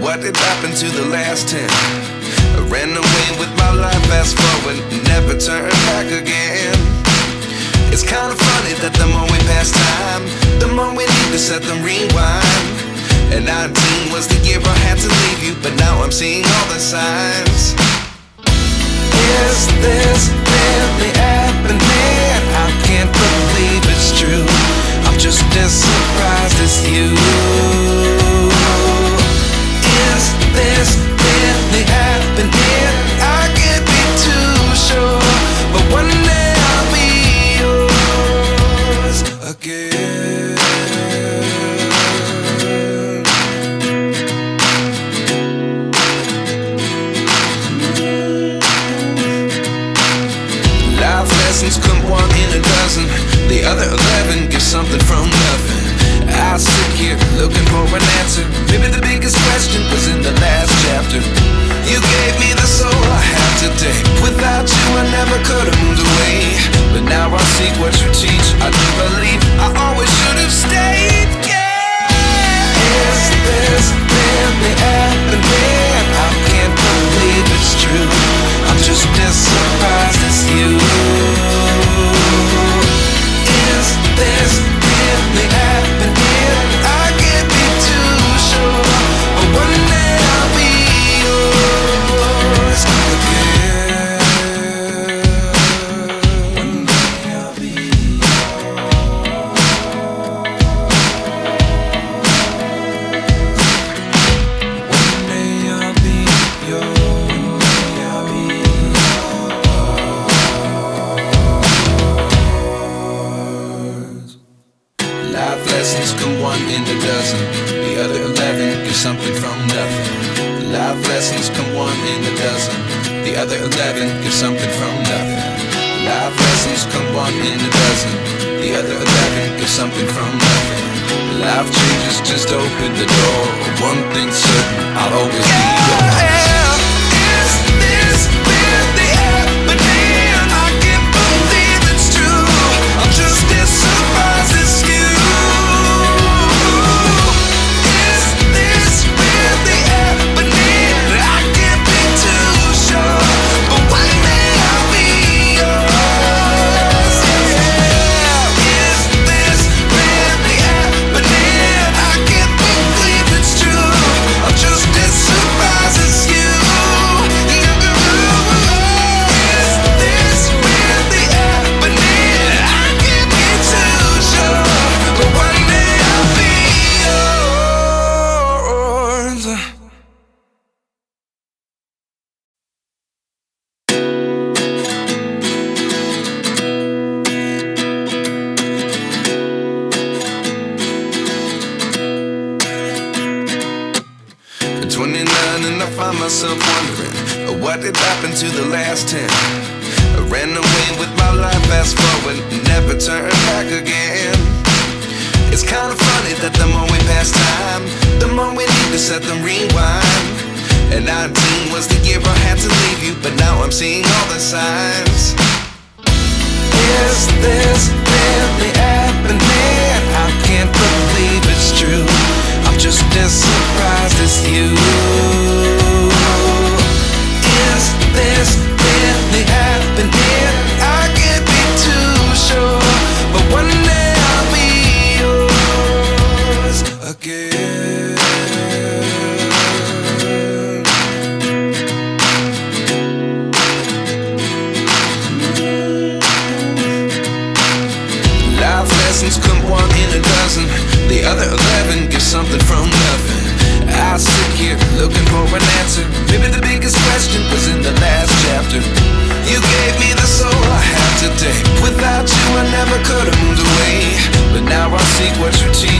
What did happen to the last 10? I ran away with my life, fast forward, never turn back again. It's kinda funny that the more we pass time, the more we need to set them rewind. And 19 was the year I had to leave you, but now I'm seeing all the signs. Is this really happening? I can't believe it's true. I'm just as surprised as you. Is this really happening? I can't be too sure, but one day I'll be yours again. Life lessons come one in a dozen. The other 11 get something from nothing. I sit here looking for an answer. Maybe the biggest question was in the last chapter. You gave me the soul I have today. Without you I never could have moved away. But now I see what you teach. I do believe I always should have stayed. Yeah. Is this really happening? I can't believe it's true. I'm just as surprised as you. Is this really happening? I can't be too sure, but one day I'll be yours again. One day I'll be yours. One day I'll be yours. I'll be yours. Life lessons come one in a dozen. The other 11 get something from nothing. Life lessons come one in a dozen. The other 11 get something from nothing. Life lessons come one in a dozen. The other 11 get something from nothing. Life changes just open the door. One thing's certain, I'll always be yours. Is this really happening? I can't believe it's true. I'm just as surprised as you. Is this really happening? I can't be too sure, but one day I'll be yours. Yeah. Is this really happening? I can't believe it's true. I'm just as surprised as you. Is this really happening? I can't be too sure, but one day I'll be yours. 29 and I find myself wondering what did happen to the last 10. I ran away with my life, fast forward, never turn back again. It's kinda funny that the more we pass time, the more we need to set them rewind. And 19 was the year I had to leave you, but now I'm seeing all the signs. Is this really happening? I can't believe it's true. I'm just as surprised as you. Is this really happening? I can't be too sure, but one day I'll be yours again. Life lessons come one in a dozen. The other 11 get something from nothing. I sit here looking for an answer. Maybe the biggest question was in the last chapter. You gave me the soul I have today. Without you I never could have moved away. But now I see what you teach.